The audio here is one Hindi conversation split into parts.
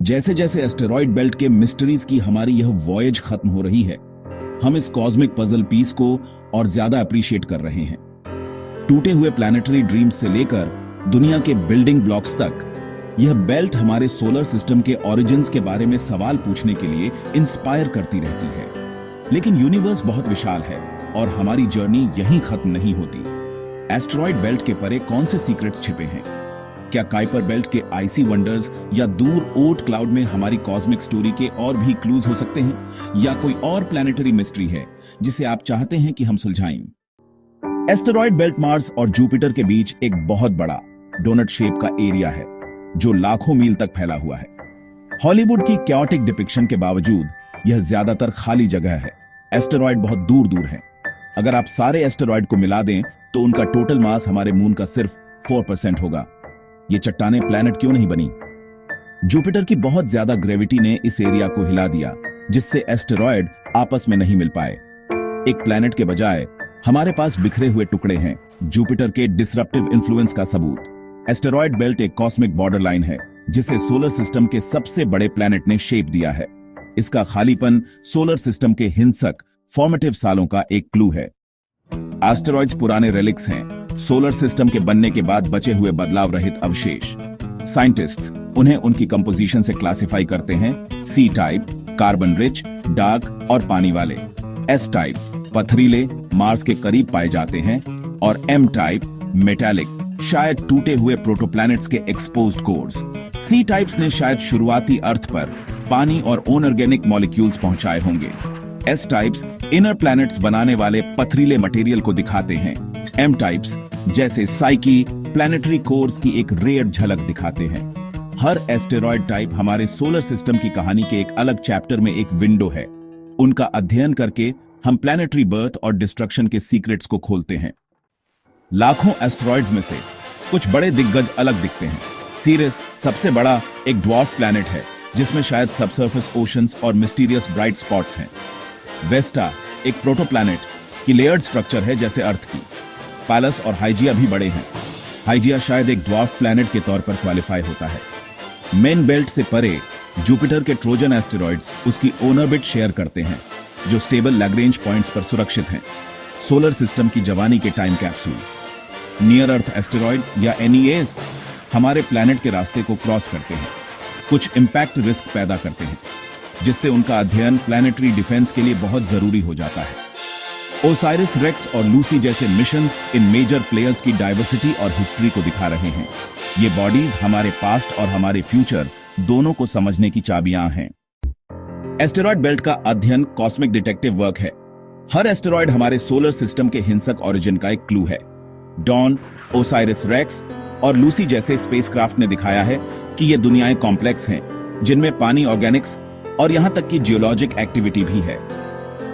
जैसे जैसे एस्टेरॉयड बेल्ट के मिस्ट्रीज की हमारी यह वॉयज खत्म हो रही है, हम इस कॉस्मिक पजल पीस को और ज्यादा अप्रिशिएट कर रहे हैं। टूटे हुए प्लैनेटरी ड्रीम्स से लेकर दुनिया के बिल्डिंग ब्लॉक्स तक, यह बेल्ट हमारे सोलर सिस्टम के ओरिजिन्स के बारे में सवाल पूछने के लिए इंस्पायर करती रहती है। लेकिन यूनिवर्स बहुत विशाल है और हमारी जर्नी यहीं खत्म नहीं होती। एस्टेरॉयड बेल्ट के परे कौन से सीक्रेट्स छिपे हैं? क्या काइपर बेल्ट के आइसी वंडर्स या दूर ओट क्लाउड में हमारी कॉस्मिक स्टोरी के और भी क्लूज हो सकते हैं? या कोई और प्लैनेटरी मिस्ट्री है जिसे आप चाहते हैं कि हम सुलझाएं? एस्टेरॉयड बेल्ट मार्स और जुपिटर के बीच एक बहुत बड़ा डोनट शेप का एरिया है जो लाखों मील तक फैला हुआ है। हॉलीवुड की कैओटिक डिपिक्शन के बावजूद यह ज्यादातर खाली जगह है। एस्टेरॉयड बहुत दूर दूर है। अगर आप सारे एस्टेरॉयड को मिला दें तो उनका टोटल मास हमारे मून का सिर्फ 4% होगा। ये चट्टानें प्लैनेट क्यों नहीं बनी? जुपिटर की बहुत ज्यादा ग्रेविटी ने इस एरिया को हिला दिया, जिससे एस्टेरॉयड आपस में नहीं मिल पाए। एक प्लैनेट के बजाय हमारे पास बिखरे हुए टुकड़े हैं, जुपिटर के डिसरप्टिव इन्फ्लुएंस का सबूत। एस्टेरॉयड बेल्ट एक कॉस्मिक बॉर्डर लाइन है जिसे सोलर सिस्टम के सबसे बड़े प्लैनेट ने शेप दिया है। इसका खालीपन सोलर सिस्टम के हिंसक फॉर्मेटिव सालों का एक क्लू है। एस्टेरॉयड्स पुराने रेलिक्स हैं, सोलर सिस्टम के बनने के बाद बचे हुए बदलाव रहित अवशेष। साइंटिस्ट्स उन्हें उनकी कंपोजिशन से क्लासिफाई करते हैं: C type carbon rich, dark और पानी वाले; एस टाइप पथरीले, मार्स के करीब पाए जाते हैं; और एम टाइप मेटालिक, शायद टूटे हुए प्रोटोप्लैनेट्स के एक्सपोज्ड कोर्स। सी टाइप्स ने शायद शुरुआती अर्थ पर पानी और अनऑर्गेनिक मॉलिक्यूल्स पहुंचाए होंगे। एस टाइप्स इनर प्लैनेट्स बनाने वाले पथरीले मटेरियल को दिखाते हैं। एम टाइप्स जैसे साइकी प्लैनेटरी कोर्स की एक रेयर झलक दिखाते हैं। हर एस्टेरॉयड टाइप हमारे सोलर सिस्टम की कहानी के एक अलग चैप्टर में एक विंडो है। उनका अध्ययन करके हम प्लैनेटरी बर्थ और डिस्ट्रक्शन के सीक्रेट्स को खोलते हैं। लाखों एस्टेरॉयड्स में से कुछ बड़े दिग्गज अलग दिखते हैं। सीरियस सबसे बड़ा एक ड्वार्फ प्लैनेट है जिसमें शायद सबसर्फेस ओशंस और मिस्टीरियस ब्राइट स्पॉट्स हैं। वेस्टा एक प्रोटोप्लैनेट की लेयर्ड स्ट्रक्चर है जैसे अर्थ की। पैलस और हाइजिया भी बड़े हैं। हाइजिया शायद एक ड्वार्फ प्लैनेट के तौर पर क्वालिफाई होता है। मेन बेल्ट से परे जुपिटर के ट्रोजन एस्टेरॉयड्स उसकी ओनरबिट शेयर करते हैं, जो स्टेबल लैग्रेंज पॉइंट्स पर सुरक्षित हैं। सोलर सिस्टम की जवानी के टाइम कैप्सूल। नियर अर्थ एस्टेरॉयड्स या एनईएस हमारे प्लैनेट के रास्ते को क्रॉस करते हैं, कुछ इंपैक्ट रिस्क पैदा करते हैं, जिससे उनका अध्ययन प्लैनेटरी डिफेंस के लिए बहुत जरूरी हो जाता है। ओसाइरिस रेक्स और लूसी जैसे मिशंस इन मेजर प्लेयर्स की डाइवर्सिटी और हिस्ट्री को दिखा रहे हैं। ये बॉडीज हमारे पास्ट और हमारे फ्यूचर दोनों को समझने की चाबियां हैं। एस्टेरॉयड बेल्ट का अध्ययन कॉस्मिक डिटेक्टिव वर्क है। हर एस्टेरॉयड हमारे सोलर सिस्टम के हिंसक ओरिजिन का एक क्लू है। डॉन, ओसाइरिस रेक्स और लूसी जैसे स्पेसक्राफ्ट ने दिखाया है कि ये दुनियाएं कॉम्प्लेक्स हैं, जिनमें पानी, ऑर्गेनिक्स और यहां तक कि जियोलॉजिक एक्टिविटी भी है।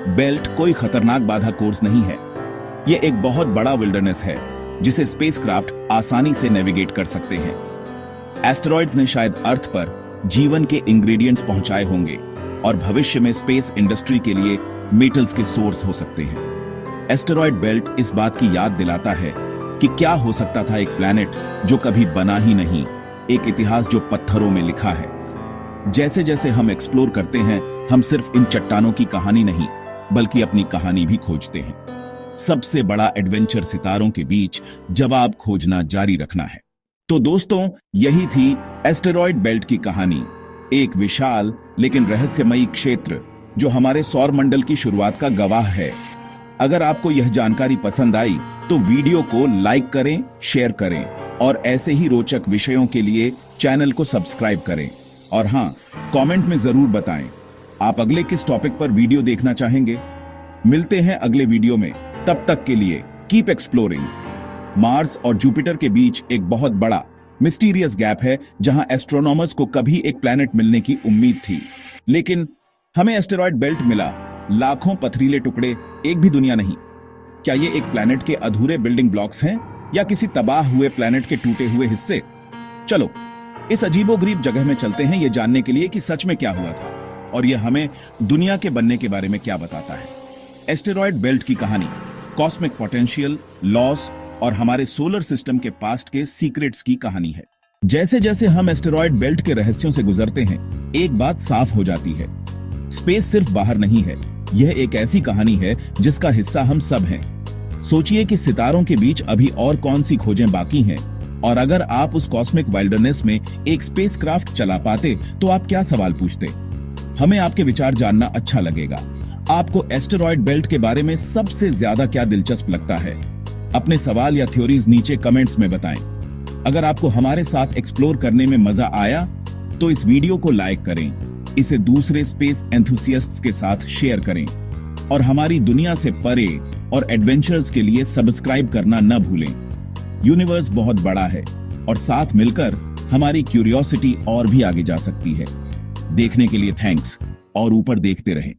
बेल्ट कोई खतरनाक बाधा कोर्स नहीं है। यह एक बहुत बड़ा विल्डरनेस है जिसे स्पेसक्राफ्ट आसानी से नेविगेट कर सकते हैं। एस्टेरॉयड्स ने शायद अर्थ पर जीवन के इंग्रेडिएंट्स पहुंचाए होंगे और भविष्य में स्पेस इंडस्ट्री के लिए मेटल्स के सोर्स हो सकते हैं। एस्टेरॉयड बेल्ट इस बात की याद दिलाता है कि क्या हो सकता था एक प्लैनेट जो कभी बना ही नहीं, एक इतिहास जो पत्थरों में लिखा है। जैसे जैसे हम एक्सप्लोर करते हैं, हम सिर्फ इन चट्टानों की कहानी नहीं बल्कि अपनी कहानी भी खोजते हैं। सबसे बड़ा एडवेंचर सितारों के बीच जवाब खोजना जारी रखना है। तो दोस्तों, यही थी एस्टेरॉयड बेल्ट की कहानी। एक विशाल लेकिन रहस्यमयी क्षेत्र जो हमारे सौर मंडल की शुरुआत का गवाह है। अगर आपको यह जानकारी पसंद आई तो वीडियो को लाइक करें, शेयर करें और ऐसे ही रोचक विषयों के लिए चैनल को सब्सक्राइब करें। और हाँ, कमेंट में जरूर बताएं आप अगले किस टॉपिक पर वीडियो देखना चाहेंगे। मिलते हैं अगले वीडियो में, तब तक के लिए कीप एक्सप्लोरिंग। मार्स और जुपिटर के बीच एक बहुत बड़ा मिस्टीरियस गैप है जहां एस्ट्रोनॉमर्स को कभी एक प्लैनेट मिलने की उम्मीद थी, लेकिन हमें एस्टेरॉयड बेल्ट मिला। लाखों पथरीले टुकड़े, एक भी दुनिया नहीं। क्या ये एक प्लैनेट के अधूरे बिल्डिंग ब्लॉक्स हैं या किसी तबाह हुए प्लैनेट के टूटे हुए हिस्से? चलो इस अजीबोगरीब जगह में चलते हैं ये जानने के लिए कि सच में क्या हुआ था और यह हमें दुनिया के बनने के बारे में क्या बताता है। एस्टेरॉयड बेल्ट की कहानी कॉस्मिक पोटेंशियल, लॉस और हमारे सोलर सिस्टम के पास्ट के सीक्रेट्स की कहानी है। जैसे जैसे हम एस्टेरॉयड बेल्ट के रहस्यों से गुजरते हैं, एक बात साफ हो जाती है। स्पेस सिर्फ बाहर नहीं है, यह एक ऐसी कहानी है जिसका हिस्सा हम सब हैं। सोचिए कि सितारों के बीच अभी और कौन सी खोजें बाकी हैं, और अगर आप उस कॉस्मिक वाइल्डरनेस में एक स्पेसक्राफ्ट चला पाते तो आप क्या सवाल पूछते? हमें आपके विचार जानना अच्छा लगेगा। आपको एस्टेरॉयड बेल्ट के बारे में सबसे ज्यादा क्या दिलचस्प लगता है? अपने सवाल या थ्योरीज नीचे कमेंट्स में बताएं। अगर आपको हमारे साथ एक्सप्लोर करने में मजा आया तो इस वीडियो को लाइक करें, इसे दूसरे स्पेस एंथुसियास्ट्स के साथ शेयर करें और हमारी दुनिया से परे और एडवेंचर्स के लिए सब्सक्राइब करना न भूलें। यूनिवर्स बहुत बड़ा है और साथ मिलकर हमारी क्यूरियोसिटी और भी आगे जा सकती है। देखने के लिए थैंक्स और ऊपर देखते रहें।